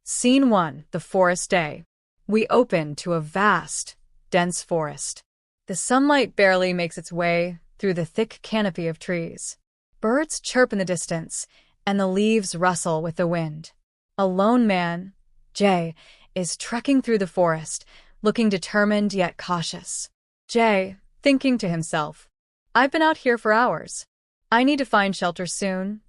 Scene 1, the forest day. We open to a vast, dense forest. The sunlight barely makes its way through the thick canopy of trees. Birds chirp in the distance, and the leaves rustle with the wind. A lone man, Jay, is trekking through the forest, looking determined yet cautious. Jay, thinking to himself, I've been out here for hours. I need to find shelter soon,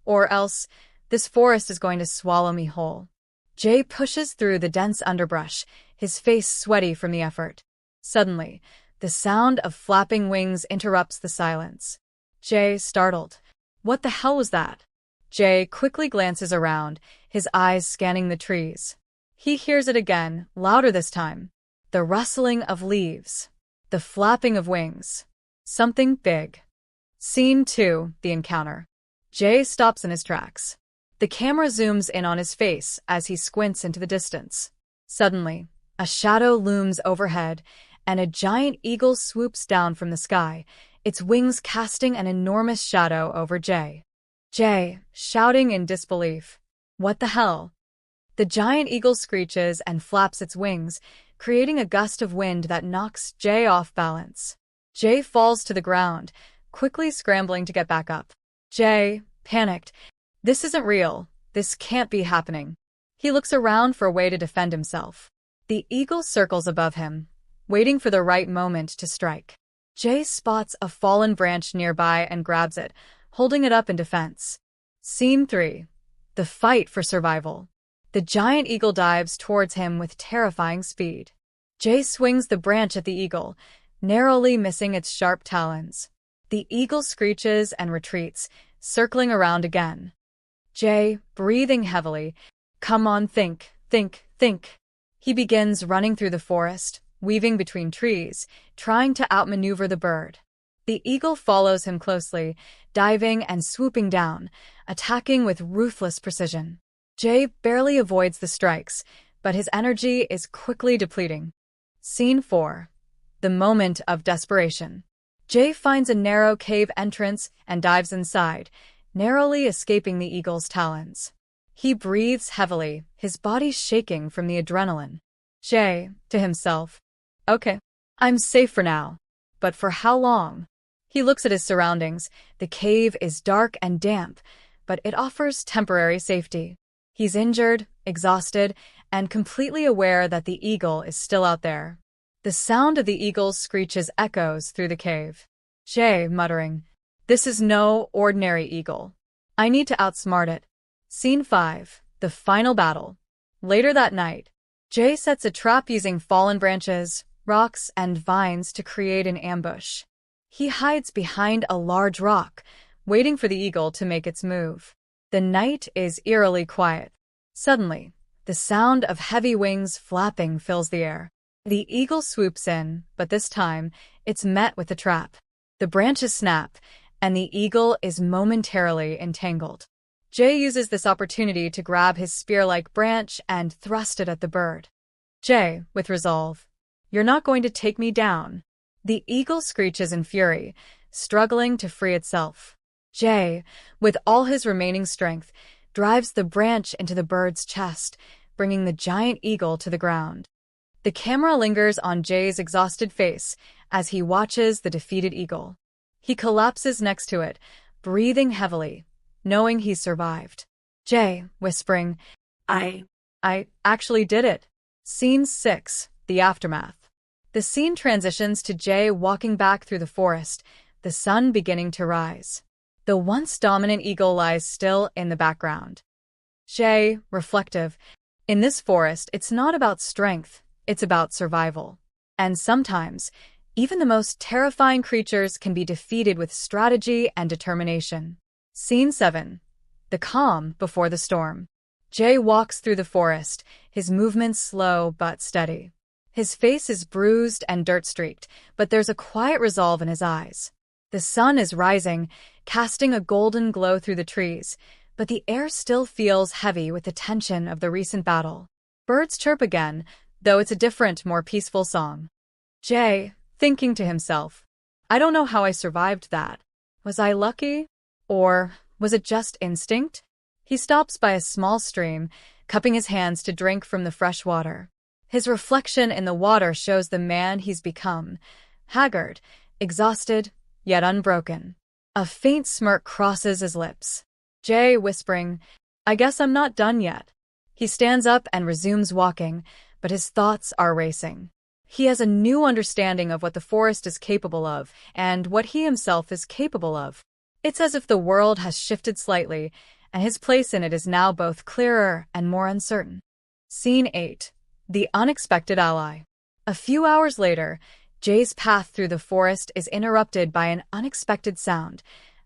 or else this forest is going to swallow me whole. Jay pushes through the dense underbrush, his face sweaty from the effort. Suddenly, the sound of flapping wings interrupts the silence. Jay, startled. What the hell was that? Jay quickly glances around, his eyes scanning the trees. He hears it again, louder this time. The rustling of leaves. The flapping of wings. Something big. Scene 2, the encounter. Jay stops in his tracks. The camera zooms in on his face as he squints into the distance. Suddenly, a shadow looms overhead, and a giant eagle swoops down from the sky, its wings casting an enormous shadow over Jay. Jay, shouting in disbelief, "What the hell?" The giant eagle screeches and flaps its wings, creating a gust of wind that knocks Jay off balance. Jay falls to the ground, quickly scrambling to get back up. Jay, panicked, this isn't real. This can't be happening. He looks around for a way to defend himself. The eagle circles above him, waiting for the right moment to strike. Jay spots a fallen branch nearby and grabs it, holding it up in defense. Scene 3. The fight for survival. The giant eagle dives towards him with terrifying speed. Jay swings the branch at the eagle, narrowly missing its sharp talons. The eagle screeches and retreats, circling around again. Jay, breathing heavily, come on, think. He begins running through the forest, weaving between trees, trying to outmaneuver the bird. The eagle follows him closely, diving and swooping down, attacking with ruthless precision. Jay barely avoids the strikes, but his energy is quickly depleting. Scene 4. The moment of desperation. Jay finds a narrow cave entrance and dives inside, narrowly escaping the eagle's talons. He breathes heavily, his body shaking from the adrenaline. Jay, to himself, okay, I'm safe for now. But for how long? He looks at his surroundings. The cave is dark and damp, but it offers temporary safety. He's injured, exhausted, and completely aware that the eagle is still out there. The sound of the eagle's screeches echoes through the cave. Jay, muttering, this is no ordinary eagle. I need to outsmart it. Scene 5. The final battle. Later that night, Jay sets a trap using fallen branches, rocks, and vines to create an ambush. He hides behind a large rock, waiting for the eagle to make its move. The night is eerily quiet. Suddenly, the sound of heavy wings flapping fills the air. The eagle swoops in, but this time, it's met with a trap. The branches snap, and the eagle is momentarily entangled. Jay uses this opportunity to grab his spear-like branch and thrust it at the bird. Jay, with resolve, you're not going to take me down. The eagle screeches in fury, struggling to free itself. Jay, with all his remaining strength, drives the branch into the bird's chest, bringing the giant eagle to the ground. The camera lingers on Jay's exhausted face as he watches the defeated eagle. He collapses next to it, breathing heavily, knowing he survived. Jay, whispering, I actually did it. Scene 6. The aftermath. The scene transitions to Jay walking back through the forest, the sun beginning to rise. The once dominant eagle lies still in the background. Jay, reflective, in this forest, it's not about strength, it's about survival. And sometimes, even the most terrifying creatures can be defeated with strategy and determination. Scene 7. The calm before the storm. Jay walks through the forest, his movements slow but steady. His face is bruised and dirt-streaked, but there's a quiet resolve in his eyes. The sun is rising, casting a golden glow through the trees, but the air still feels heavy with the tension of the recent battle. Birds chirp again, though it's a different, more peaceful song. Jay, thinking to himself, I don't know how I survived that. Was I lucky? Or was it just instinct? He stops by a small stream, cupping his hands to drink from the fresh water. His reflection in the water shows the man he's become, haggard, exhausted, yet unbroken. A faint smirk crosses his lips. Jay, whispering, "I guess I'm not done yet." He stands up and resumes walking, but his thoughts are racing. He has a new understanding of what the forest is capable of and what he himself is capable of. It's as if the world has shifted slightly, and his place in it is now both clearer and more uncertain. Scene 8. The Unexpected Ally. A few hours later, Jay's path through the forest is interrupted by an unexpected sound,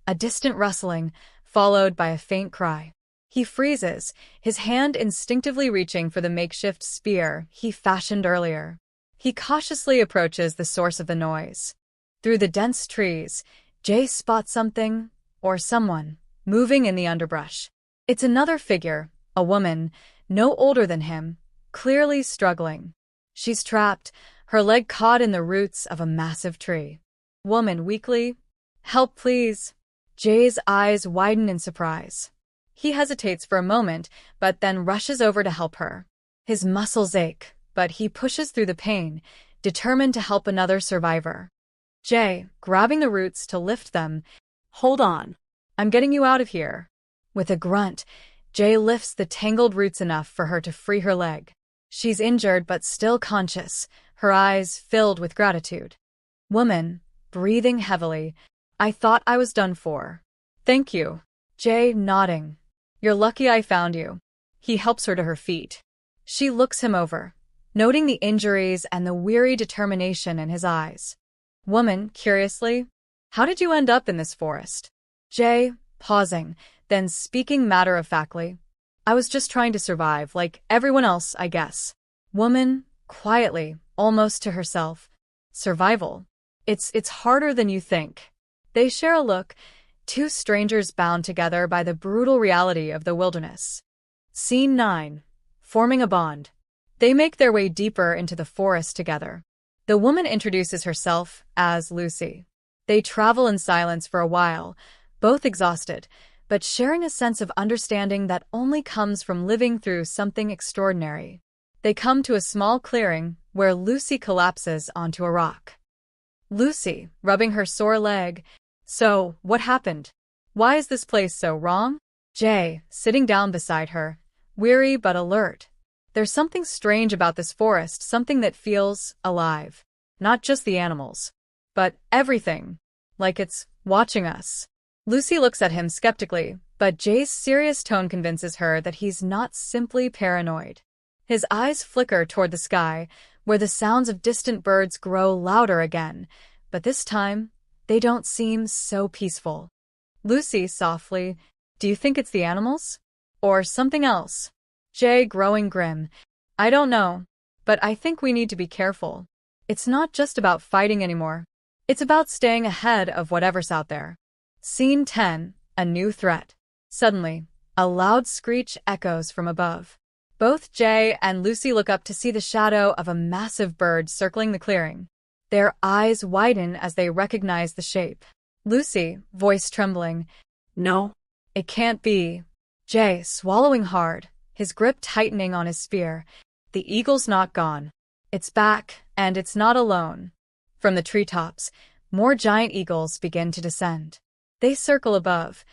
a distant rustling, followed by a faint cry. He freezes, his hand instinctively reaching for the makeshift spear he fashioned earlier. He cautiously approaches the source of the noise. Through the dense trees, Jay spots something, or someone, moving in the underbrush. It's another figure, a woman, no older than him, clearly struggling. She's trapped, her leg caught in the roots of a massive tree. Woman weakly, "Help, please." Jay's eyes widen in surprise. He hesitates for a moment, but then rushes over to help her. His muscles ache, but he pushes through the pain, determined to help another survivor. Jay, grabbing the roots to lift them, "Hold on. I'm getting you out of here." With a grunt, Jay lifts the tangled roots enough for her to free her leg. She's injured but still conscious, her eyes filled with gratitude. Woman, breathing heavily, "I thought I was done for." "Thank you." Jay, nodding. "You're lucky I found you." He helps her to her feet. She looks him over, noting the injuries and the weary determination in his eyes. Woman, curiously, "How did you end up in this forest?" Jay, pausing, then speaking matter-of-factly, "I was just trying to survive, like everyone else, I guess." Woman, quietly, almost to herself, "Survival? It's harder than you think." They share a look, two strangers bound together by the brutal reality of the wilderness. Scene 9. Forming a bond. They make their way deeper into the forest together. The woman introduces herself as Lucy. They travel in silence for a while, both exhausted, but sharing a sense of understanding that only comes from living through something extraordinary. They come to a small clearing where Lucy collapses onto a rock. Lucy, rubbing her sore leg, "So, what happened? Why is this place so wrong?" Jay, sitting down beside her, weary but alert. "There's something strange about this forest, something that feels alive. Not just the animals, but everything. Like it's watching us." Lucy looks at him skeptically, but Jay's serious tone convinces her that he's not simply paranoid. His eyes flicker toward the sky, where the sounds of distant birds grow louder again, but this time, they don't seem so peaceful. Lucy, softly, "Do you think it's the animals? Or something else?" Jay, growing grim, "I don't know, but I think we need to be careful. It's not just about fighting anymore. It's about staying ahead of whatever's out there." Scene 10. A new threat. Suddenly, a loud screech echoes from above. Both Jay and Lucy look up to see the shadow of a massive bird circling the clearing. Their eyes widen as they recognize the shape. Lucy, voice trembling, "No, it can't be." Jay, swallowing hard, his grip tightening on his spear. "The eagle's not gone. It's back, and it's not alone." From the treetops, more giant eagles begin to descend. They circle above,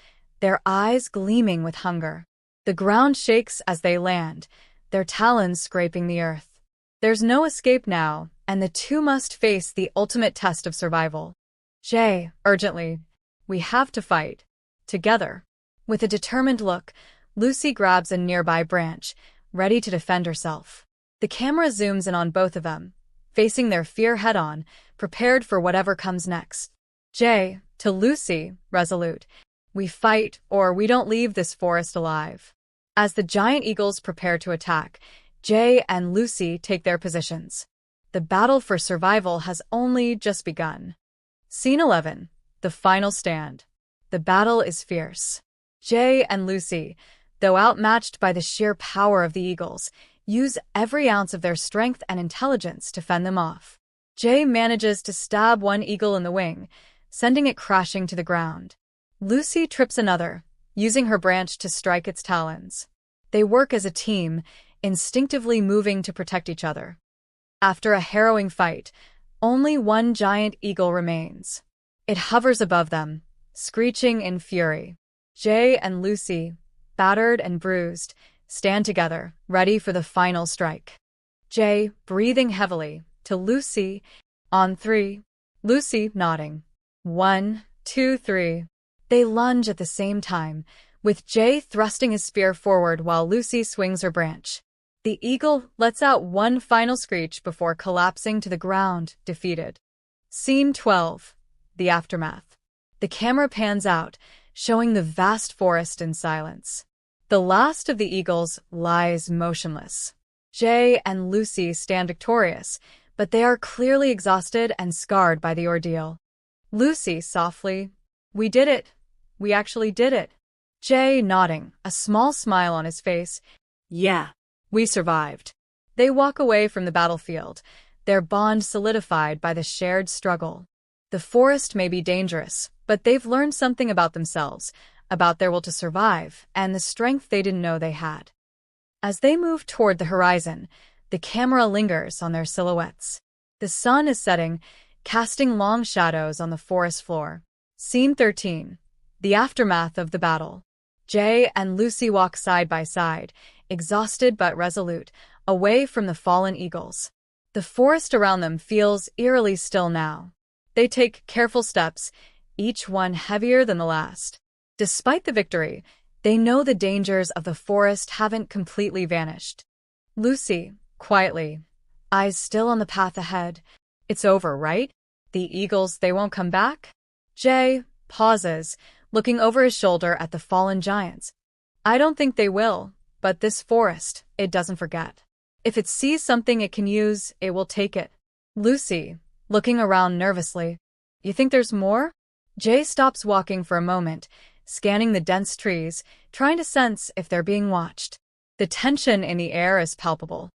their eyes gleaming with hunger. The ground shakes as they land, their talons scraping the earth. There's no escape now, and the two must face the ultimate test of survival. Jay, urgently, "We have to fight. Together." With a determined look, Lucy grabs a nearby branch, ready to defend herself. The camera zooms in on both of them, facing their fear head-on, prepared for whatever comes next. Jay, to Lucy, resolute, "We fight or we don't leave this forest alive." As the giant eagles prepare to attack, Jay and Lucy take their positions. The battle for survival has only just begun. Scene 11. The final stand. The battle is fierce. Jay and Lucy, though outmatched by the sheer power of the eagles, use every ounce of their strength and intelligence to fend them off. Jay manages to stab one eagle in the wing, sending it crashing to the ground. Lucy trips another, using her branch to strike its talons. They work as a team, instinctively moving to protect each other. After a harrowing fight, only one giant eagle remains. It hovers above them, screeching in fury. Jay and Lucy, battered and bruised, stand together, ready for the final strike. Jay, breathing heavily, to Lucy, on 3. Lucy, nodding. 1, 2, 3. They lunge at the same time, with Jay thrusting his spear forward while Lucy swings her branch. The eagle lets out one final screech before collapsing to the ground, defeated. Scene 12. The aftermath. The camera pans out, showing the vast forest in silence. The last of the eagles lies motionless. Jay and Lucy stand victorious, but they are clearly exhausted and scarred by the ordeal. Lucy softly, "We did it. We actually did it." Jay nodding, a small smile on his face. "Yeah, we survived." They walk away from the battlefield, their bond solidified by the shared struggle. The forest may be dangerous, but they've learned something about themselves, about their will to survive, and the strength they didn't know they had. As they move toward the horizon, the camera lingers on their silhouettes. The sun is setting, casting long shadows on the forest floor. Scene 13. The aftermath of the battle. Jay and Lucy walk side by side, exhausted but resolute, away from the fallen eagles. The forest around them feels eerily still now. They take careful steps, each one heavier than the last. Despite the victory, they know the dangers of the forest haven't completely vanished. Lucy, quietly, eyes still on the path ahead. "It's over, right? The eagles, they won't come back?" Jay pauses, looking over his shoulder at the fallen giants. "I don't think they will, but this forest, it doesn't forget. If it sees something it can use, it will take it." Lucy, looking around nervously. "You think there's more?" Jay stops walking for a moment, scanning the dense trees, trying to sense if they're being watched. The tension in the air is palpable.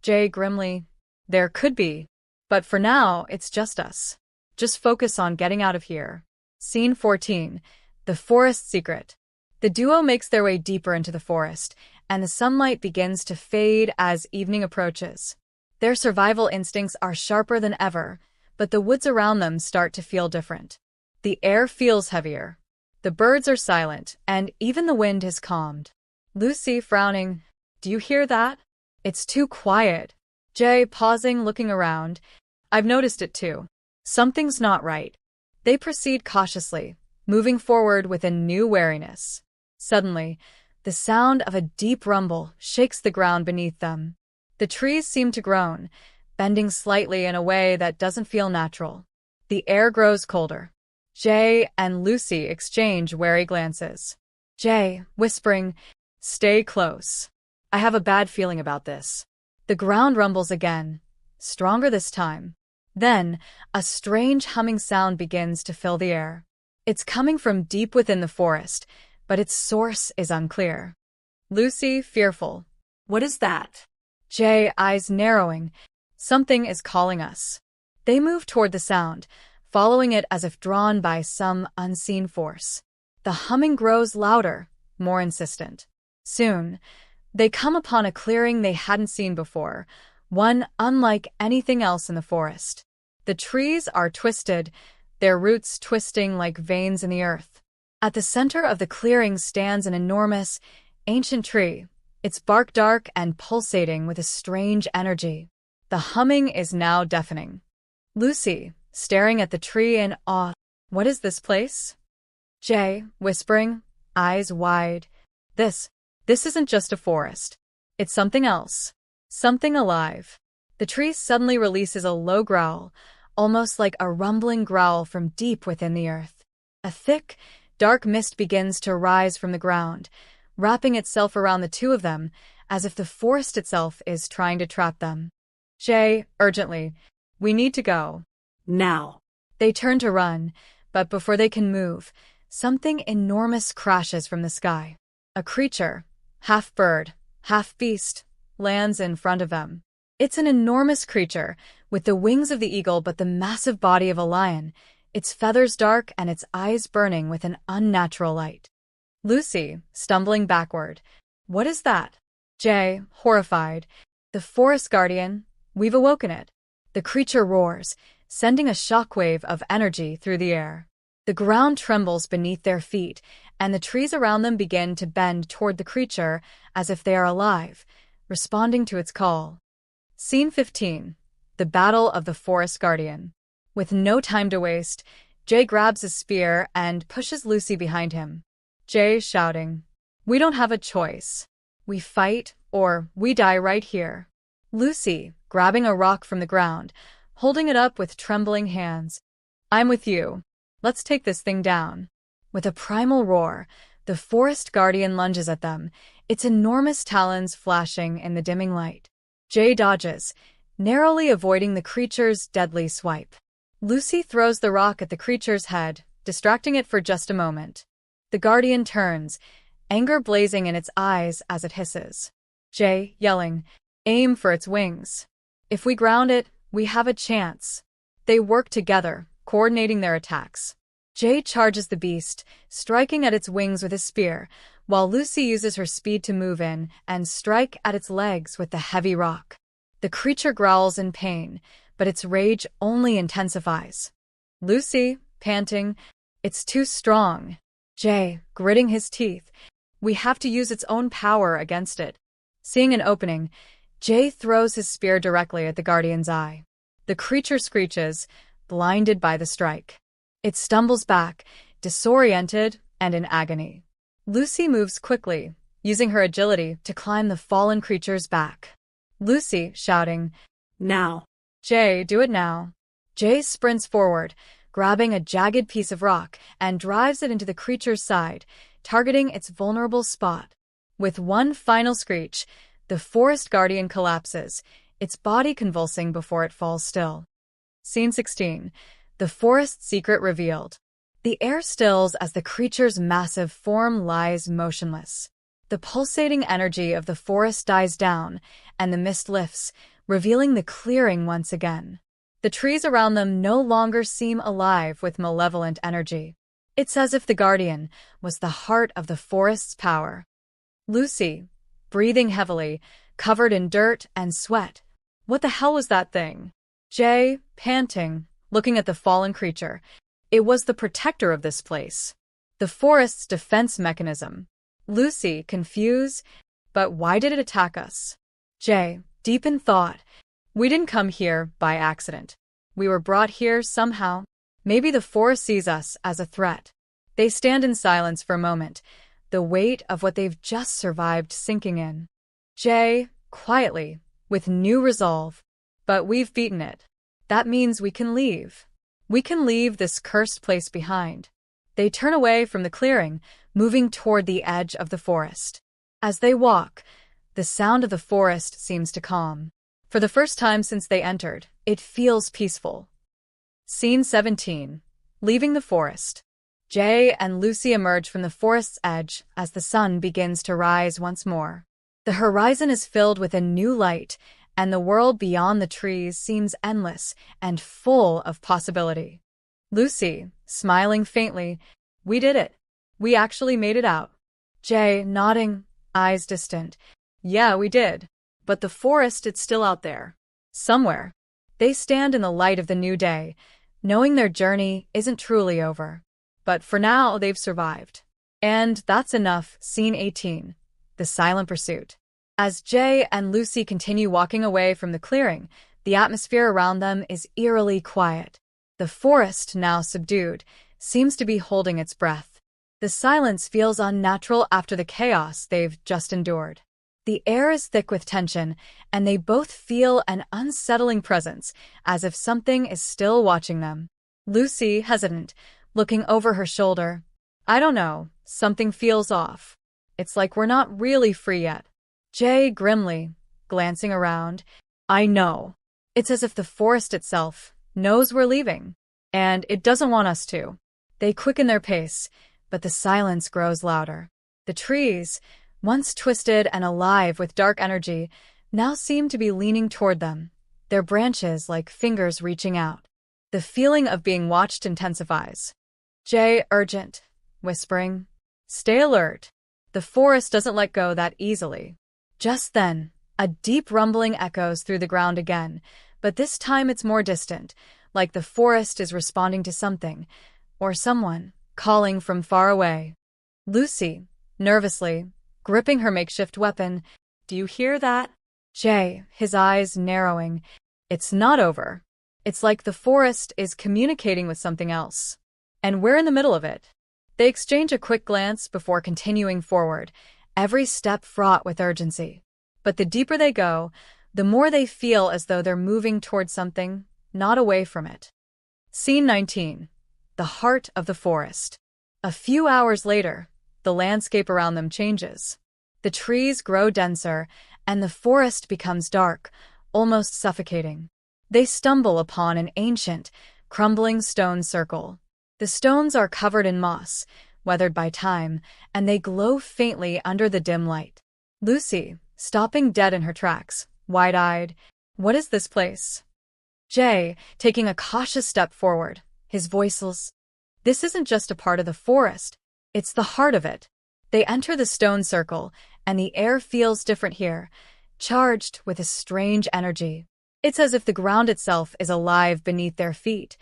Jay grimly, "There could be, but for now, it's just us. Just focus on getting out of here." Scene 14. The forest secret. The duo makes their way deeper into the forest, and the sunlight begins to fade as evening approaches. Their survival instincts are sharper than ever, but the woods around them start to feel different. The air feels heavier. The birds are silent, and even the wind has calmed. Lucy, frowning, "Do you hear that? It's too quiet." Jay, pausing, looking around. "I've noticed it too. Something's not right." They proceed cautiously, moving forward with a new wariness. Suddenly, the sound of a deep rumble shakes the ground beneath them. The trees seem to groan, bending slightly in a way that doesn't feel natural. The air grows colder. Jay and Lucy exchange wary glances. Jay, whispering, "Stay close. I have a bad feeling about this." The ground rumbles again, stronger this time. Then, a strange humming sound begins to fill the air. It's coming from deep within the forest, but its source is unclear. Lucy, fearful, "What is that?" Jay, eyes narrowing, "Something is calling us." They move toward the sound, following it as if drawn by some unseen force. The humming grows louder, more insistent. Soon, they come upon a clearing they hadn't seen before, one unlike anything else in the forest. The trees are twisted, their roots twisting like veins in the earth. At the center of the clearing stands an enormous, ancient tree, its bark dark and pulsating with a strange energy. The humming is now deafening. Lucy, staring at the tree in awe, "What is this place?" Jay, whispering, eyes wide, This isn't just a forest. It's something else. Something alive." The tree suddenly releases a low growl, almost like a rumbling growl from deep within the earth. A thick, dark mist begins to rise from the ground, wrapping itself around the two of them, as if the forest itself is trying to trap them. Jay, urgently, "We need to go. Now." They turn to run, but before they can move, something enormous crashes from the sky. A creature, half bird, half beast, lands in front of them. It's an enormous creature, with the wings of the eagle but the massive body of a lion, its feathers dark and its eyes burning with an unnatural light. Lucy, stumbling backward, What is that? Jay, horrified. The forest guardian. We've awoken it. The creature roars, sending a shockwave of energy through the air. The ground trembles beneath their feet, and the trees around them begin to bend toward the creature as if they are alive, responding to its call. Scene 15. The Battle of the Forest Guardian. With no time to waste, Jay grabs his spear and pushes Lucy behind him. Jay shouting, "We don't have a choice. We fight, or we die right here." Lucy, grabbing a rock from the ground, holding it up with trembling hands. "I'm with you. Let's take this thing down." With a primal roar, the forest guardian lunges at them, its enormous talons flashing in the dimming light. Jay dodges, narrowly avoiding the creature's deadly swipe. Lucy throws the rock at the creature's head, distracting it for just a moment. The guardian turns, anger blazing in its eyes as it hisses. Jay, yelling, "Aim for its wings. If we ground it, we have a chance." They work together, coordinating their attacks. Jay charges the beast, striking at its wings with his spear, while Lucy uses her speed to move in and strike at its legs with the heavy rock. The creature growls in pain, but its rage only intensifies. Lucy, panting, "It's too strong." Jay, gritting his teeth, "We have to use its own power against it." Seeing an opening, Jay throws his spear directly at the guardian's eye. The creature screeches, blinded by the strike. It stumbles back, disoriented and in agony. Lucy moves quickly, using her agility to climb the fallen creature's back. Lucy, shouting, "Now." "Jay, do it now." Jay sprints forward, grabbing a jagged piece of rock and drives it into the creature's side, targeting its vulnerable spot. With one final screech, the forest guardian collapses, its body convulsing before it falls still. Scene 16. The forest's secret revealed. The air stills as the creature's massive form lies motionless. The pulsating energy of the forest dies down, and the mist lifts, revealing the clearing once again. The trees around them no longer seem alive with malevolent energy. It's as if the guardian was the heart of the forest's power. Lucy, breathing heavily, covered in dirt and sweat. What the hell was that thing? Jay, panting, looking at the fallen creature. It was the protector of this place. The forest's defense mechanism. Lucy, confused, but why did it attack us? Jay, deep in thought. We didn't come here by accident. We were brought here somehow. Maybe the forest sees us as a threat. They stand in silence for a moment, the weight of what they've just survived sinking in. Jay, quietly, with new resolve. But we've beaten it. That means we can leave. We can leave this cursed place behind. They turn away from the clearing, moving toward the edge of the forest. As they walk, the sound of the forest seems to calm. For the first time since they entered, it feels peaceful. Scene 17. Leaving the forest. Jay and Lucy emerge from the forest's edge as the sun begins to rise once more. The horizon is filled with a new light, and the world beyond the trees seems endless and full of possibility. Lucy, smiling faintly, "We did it. We actually made it out." Jay, nodding, eyes distant, "Yeah, we did. But the forest, it's still out there. Somewhere." They stand in the light of the new day, knowing their journey isn't truly over. But for now, they've survived. And that's enough. Scene 18. The Silent Pursuit. As Jay and Lucy continue walking away from the clearing, the atmosphere around them is eerily quiet. The forest, now subdued, seems to be holding its breath. The silence feels unnatural after the chaos they've just endured. The air is thick with tension, and they both feel an unsettling presence, as if something is still watching them. Lucy, hesitant, looking over her shoulder. "I don't know, something feels off. It's like we're not really free yet." Jay, grimly, glancing around. "I know. It's as if the forest itself knows we're leaving, and it doesn't want us to." They quicken their pace, but the silence grows louder. The trees, once twisted and alive with dark energy, now seem to be leaning toward them, their branches like fingers reaching out. The feeling of being watched intensifies. Jay, urgent, whispering, "Stay alert." The The forest doesn't let go that easily. Just then, a deep rumbling echoes through the ground again, but this time it's more distant, like the forest is responding to something, or someone, calling from far away. Lucy, nervously, gripping her makeshift weapon, "Do you hear that?" Jay, his eyes narrowing. It's not over. It's like the forest is communicating with something else. And we're in the middle of it. They exchange a quick glance before continuing forward, every step fraught with urgency. But the deeper they go, the more they feel as though they're moving towards something, not away from it. Scene 19. The heart of the forest. A few hours later, the landscape around them changes. The trees grow denser, and the forest becomes dark, almost suffocating. They stumble upon an ancient, crumbling stone circle. The stones are covered in moss, weathered by time, and they glow faintly under the dim light. Lucy, stopping dead in her tracks, wide-eyed, "What is this place?" Jay, taking a cautious step forward, his voiceless, "This isn't just a part of the forest, it's the heart of it." They enter the stone circle, and the air feels different here, charged with a strange energy. It's as if the ground itself is alive beneath their feet,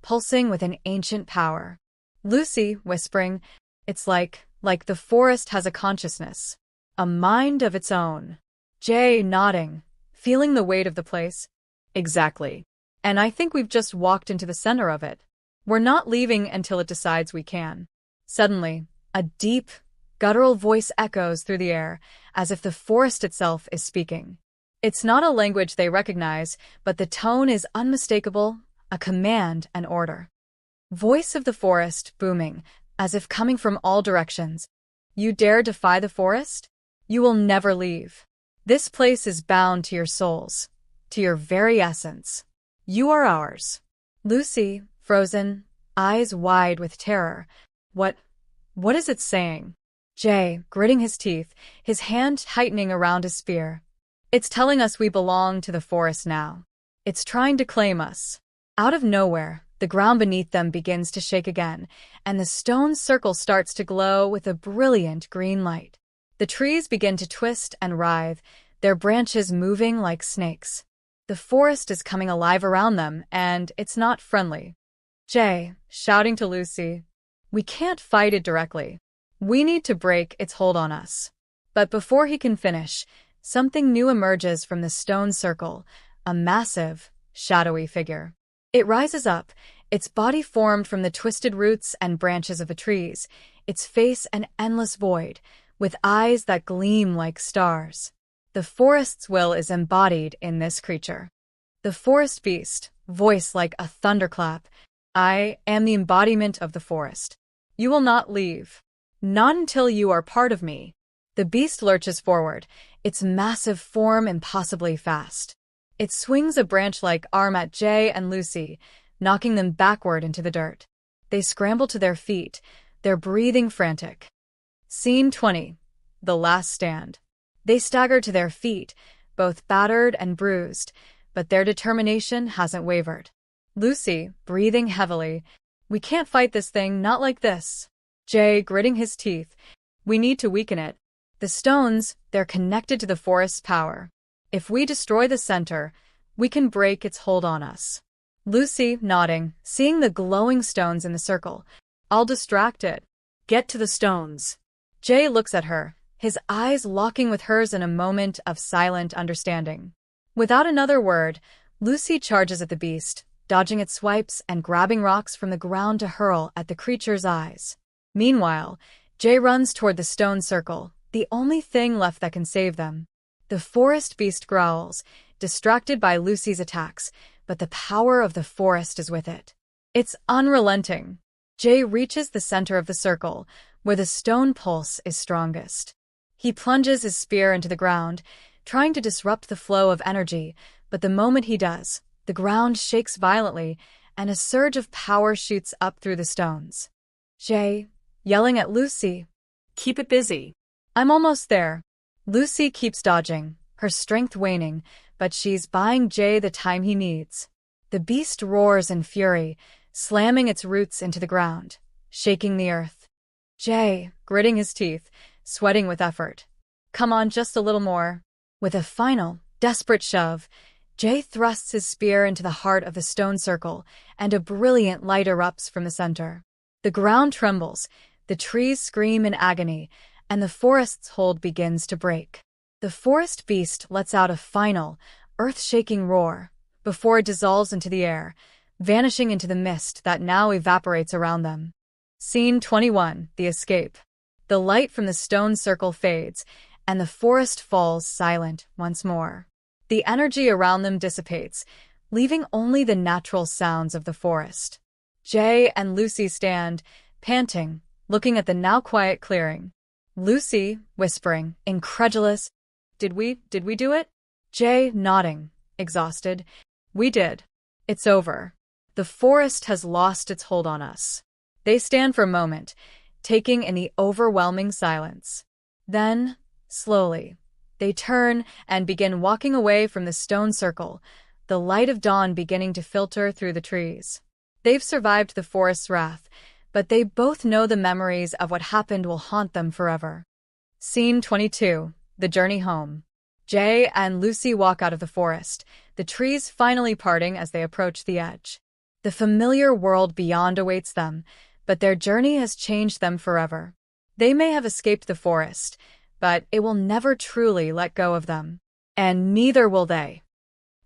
pulsing with an ancient power. Lucy, whispering, "It's like the forest has a consciousness, a mind of its own." Jay, nodding, feeling the weight of the place. "Exactly. And I think we've just walked into the center of it. We're not leaving until it decides we can." Suddenly, a deep, guttural voice echoes through the air, as if the forest itself is speaking. It's not a language they recognize, but the tone is unmistakable, a command, an order. Voice of the forest, booming, as if coming from all directions. "You dare defy the forest? You will never leave. This place is bound to your souls, to your very essence. You are ours." Lucy, frozen, eyes wide with terror. What is it saying?" Jay, gritting his teeth, his hand tightening around his spear. "It's telling us we belong to the forest now. It's trying to claim us." Out of nowhere, the ground beneath them begins to shake again, and the stone circle starts to glow with a brilliant green light. The trees begin to twist and writhe, their branches moving like snakes. The forest is coming alive around them, and it's not friendly. Jay, shouting to Lucy, "We can't fight it directly. We need to break its hold on us." But before he can finish, something new emerges from the stone circle, a massive, shadowy figure. It rises up, its body formed from the twisted roots and branches of the trees, its face an endless void, with eyes that gleam like stars. The forest's will is embodied in this creature. The forest beast, voice like a thunderclap, "I am the embodiment of the forest. You will not leave. Not until you are part of me." The beast lurches forward, its massive form impossibly fast. It swings a branch-like arm at Jay and Lucy, knocking them backward into the dirt. They scramble to their feet, their breathing frantic. Scene 20. The Last Stand. They stagger to their feet, both battered and bruised, but their determination hasn't wavered. Lucy, breathing heavily, "We can't fight this thing, not like this." Jay, gritting his teeth, "We need to weaken it. The stones, they're connected to the forest's power. If we destroy the center, we can break its hold on us." Lucy, nodding, seeing the glowing stones in the circle, "I'll distract it. Get to the stones." Jay looks at her, his eyes locking with hers in a moment of silent understanding. Without another word, Lucy charges at the beast, dodging its swipes and grabbing rocks from the ground to hurl at the creature's eyes. Meanwhile, Jay runs toward the stone circle, the only thing left that can save them. The forest beast growls, distracted by Lucy's attacks, but the power of the forest is with it. It's unrelenting. Jay reaches the center of the circle, where the stone pulse is strongest. He plunges his spear into the ground, trying to disrupt the flow of energy, but the moment he does, the ground shakes violently, and a surge of power shoots up through the stones. Jay, yelling at Lucy, "Keep it busy. I'm almost there." Lucy keeps dodging, her strength waning, but she's buying Jay the time he needs. The beast roars in fury, slamming its roots into the ground, shaking the earth. Jay, gritting his teeth, sweating with effort. Come on, just a little more. With a final, desperate shove, Jay thrusts his spear into the heart of the stone circle, and a brilliant light erupts from the center. The ground trembles, the trees scream in agony, and the forest's hold begins to break. The forest beast lets out a final, earth-shaking roar, before it dissolves into the air, vanishing into the mist that now evaporates around them. Scene 21, The Escape. The light from the stone circle fades, and the forest falls silent once more. The energy around them dissipates, leaving only the natural sounds of the forest. Jay and Lucy stand, panting, looking at the now quiet clearing. Lucy, whispering, incredulous, Did we do it? Jay, nodding, exhausted. We did. It's over. The forest has lost its hold on us. They stand for a moment, taking in the overwhelming silence. Then, slowly, they turn and begin walking away from the stone circle, the light of dawn beginning to filter through the trees. They've survived the forest's wrath, but they both know the memories of what happened will haunt them forever. Scene 22, The Journey Home. Jay and Lucy walk out of the forest, the trees finally parting as they approach the edge. The familiar world beyond awaits them, but their journey has changed them forever. They may have escaped the forest, but it will never truly let go of them. And neither will they.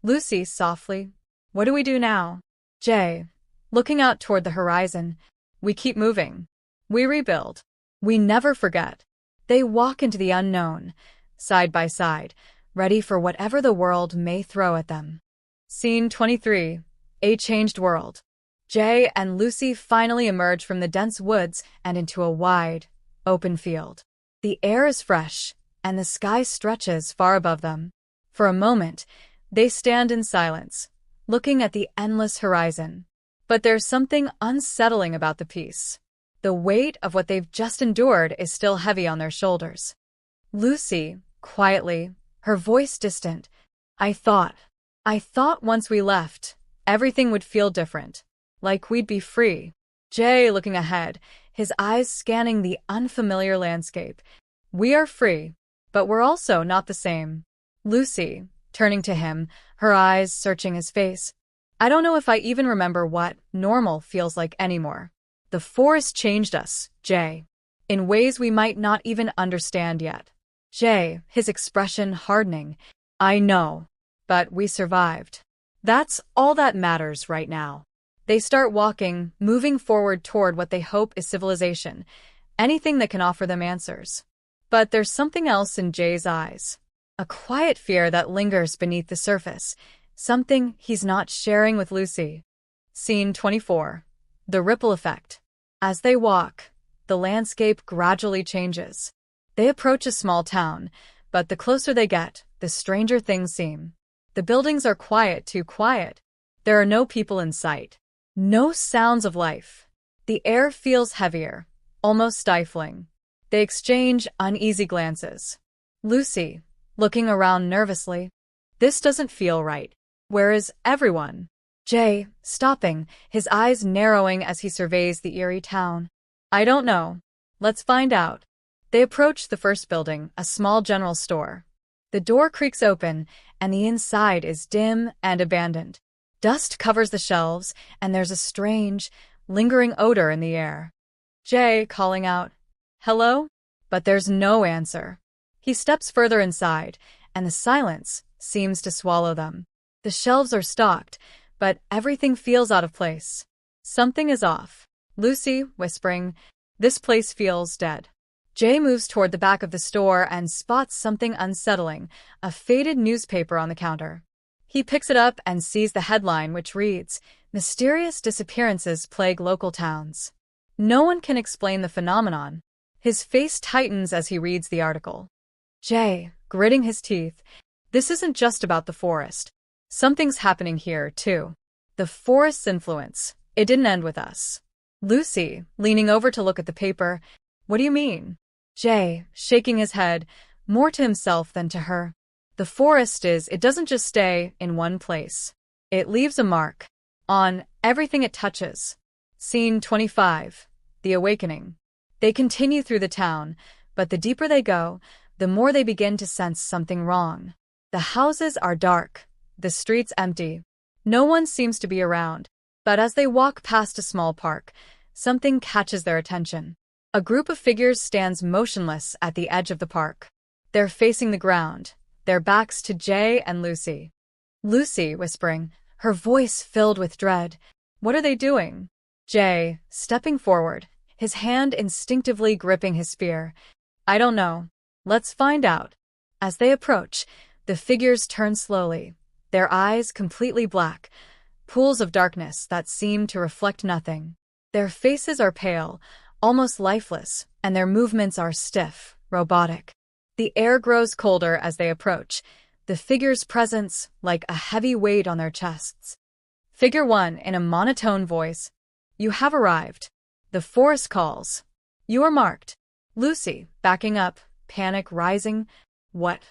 Lucy, softly, What do we do now? Jay, looking out toward the horizon, We keep moving. We rebuild. We never forget. They walk into the unknown, side by side, ready for whatever the world may throw at them. Scene 23, A Changed World. Jay and Lucy finally emerge from the dense woods and into a wide, open field. The air is fresh, and the sky stretches far above them. For a moment, they stand in silence, looking at the endless horizon. But there's something unsettling about the peace. The weight of what they've just endured is still heavy on their shoulders. Lucy, quietly, her voice distant, I thought once we left, everything would feel different, like we'd be free. Jay, looking ahead, his eyes scanning the unfamiliar landscape. We are free, but we're also not the same. Lucy, turning to him, her eyes searching his face. I don't know if I even remember what normal feels like anymore. The forest changed us, Jay, in ways we might not even understand yet. Jay, his expression hardening. I know, but we survived. That's all that matters right now. They start walking, moving forward toward what they hope is civilization, anything that can offer them answers. But there's something else in Jay's eyes. A quiet fear that lingers beneath the surface, something he's not sharing with Lucy. Scene 24. The Ripple Effect. As they walk, the landscape gradually changes. They approach a small town, but the closer they get, the stranger things seem. The buildings are quiet, too quiet. There are no people in sight. No sounds of life. The air feels heavier, almost stifling. They exchange uneasy glances. Lucy, looking around nervously. This doesn't feel right. Where is everyone? Jay, stopping, his eyes narrowing as he surveys the eerie town. I don't know. Let's find out. They approach the first building, a small general store. The door creaks open, and the inside is dim and abandoned. Dust covers the shelves, and there's a strange, lingering odor in the air. Jay, calling out, Hello? But there's no answer. He steps further inside, and the silence seems to swallow them. The shelves are stocked, but everything feels out of place. Something is off. Lucy, whispering, This place feels dead. Jay moves toward the back of the store and spots something unsettling, a faded newspaper on the counter. He picks it up and sees the headline, which reads, Mysterious disappearances plague local towns. No one can explain the phenomenon. His face tightens as he reads the article. Jay, gritting his teeth, This isn't just about the forest. Something's happening here, too. The forest's influence. It didn't end with us. Lucy, leaning over to look at the paper, What do you mean? Jay, shaking his head, more to himself than to her. The forest it doesn't just stay in one place. It leaves a mark on everything it touches. Scene 25. The Awakening. They continue through the town, But the deeper they go, the more they begin to sense something wrong. The houses are dark, the streets empty. No one seems to be around. But as they walk past a small park, something catches their attention. A group of figures stands motionless at the edge of the park. They're facing the ground, their backs to Jay and Lucy. Lucy, whispering, her voice filled with dread. What are they doing? Jay, stepping forward, his hand instinctively gripping his spear. I don't know. Let's find out. As they approach, the figures turn slowly, their eyes completely black, pools of darkness that seem to reflect nothing. Their faces are pale, almost lifeless, and their movements are stiff, robotic. The air grows colder as they approach, the figure's presence like a heavy weight on their chests. Figure 1, in a monotone voice. You have arrived. The forest calls. You are marked. Lucy, backing up, panic rising. What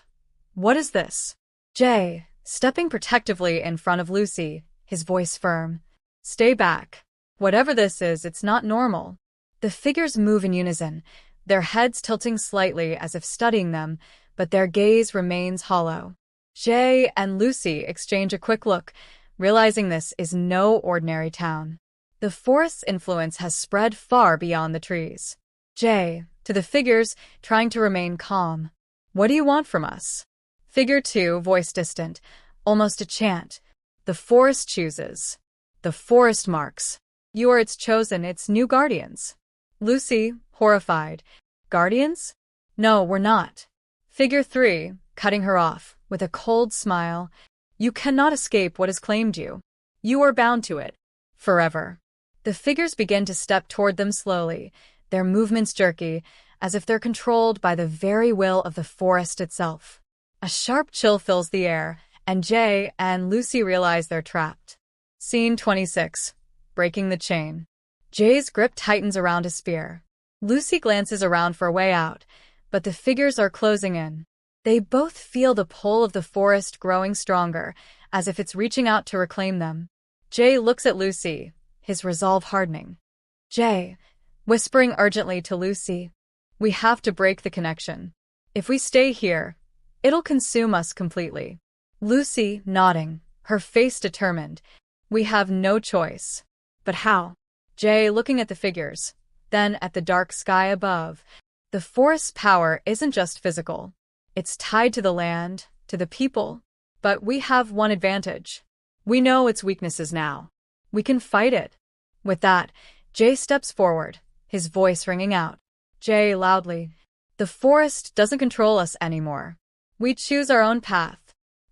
is this? Jay, stepping protectively in front of Lucy, his voice firm. Stay back. Whatever this is, it's not normal. The figures move in unison, their heads tilting slightly as if studying them, but their gaze remains hollow. Jay and Lucy exchange a quick look, realizing this is no ordinary town. The forest's influence has spread far beyond the trees. Jay, to the figures, trying to remain calm. What do you want from us? Figure 2, voice distant, almost a chant. The forest chooses. The forest marks. You are its chosen, its new guardians. Lucy, horrified. Guardians? No, we're not. Figure 3, cutting her off, with a cold smile. You cannot escape what has claimed you. You are bound to it. Forever. The figures begin to step toward them slowly, their movements jerky, as if they're controlled by the very will of the forest itself. A sharp chill fills the air, and Jay and Lucy realize they're trapped. Scene 26. Breaking the chain. Jay's grip tightens around his spear. Lucy glances around for a way out, but the figures are closing in. They both feel the pull of the forest growing stronger, as if it's reaching out to reclaim them. Jay looks at Lucy, his resolve hardening. Jay, whispering urgently to Lucy, we have to break the connection. If we stay here, it'll consume us completely. Lucy, nodding, her face determined. We have no choice. But how? Jay, looking at the figures, then at the dark sky above. The forest's power isn't just physical. It's tied to the land, to the people. But we have one advantage. We know its weaknesses now. We can fight it. With that, Jay steps forward, his voice ringing out. Jay, loudly, the forest doesn't control us anymore. We choose our own path.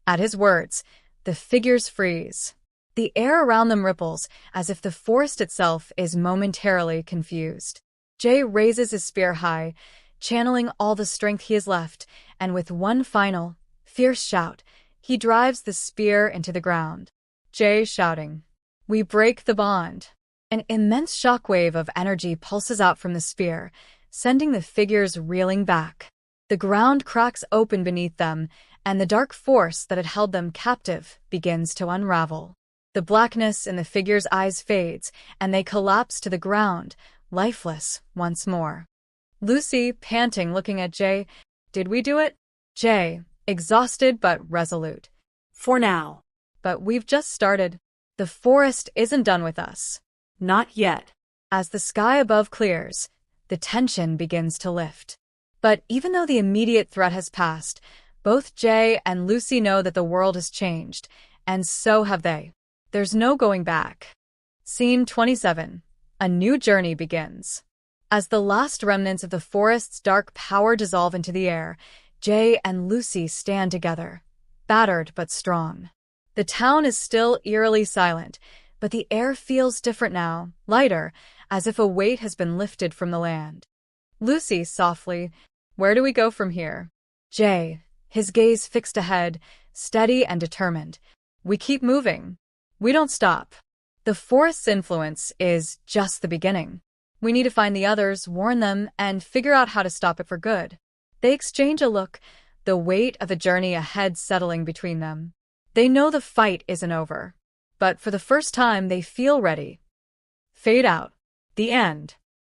At his words, the figures freeze. The air around them ripples, as if the forest itself is momentarily confused. Jay raises his spear high, channeling all the strength he has left, and with one final, fierce shout, he drives the spear into the ground. Jay shouting, we break the bond. An immense shockwave of energy pulses out from the spear, sending the figures reeling back. The ground cracks open beneath them, and the dark force that had held them captive begins to unravel. The blackness in the figures' eyes fades, and they collapse to the ground, lifeless once more. Lucy, panting, looking at Jay. Did we do it? Jay, exhausted but resolute. For now. But we've just started. The forest isn't done with us. Not yet. As the sky above clears, the tension begins to lift. But even though the immediate threat has passed, both Jay and Lucy know that the world has changed, and so have they. There's no going back. Scene 27. A new journey begins. As the last remnants of the forest's dark power dissolve into the air, Jay and Lucy stand together, battered but strong. The town is still eerily silent, but the air feels different now, lighter, as if a weight has been lifted from the land. Lucy, softly, where do we go from here? Jay, his gaze fixed ahead, steady and determined. We keep moving. We don't stop. The forest's influence is just the beginning. We need to find the others, warn them, and figure out how to stop it for good. They exchange a look, the weight of the journey ahead settling between them. They know the fight isn't over, but for the first time they feel ready. Fade out. The end.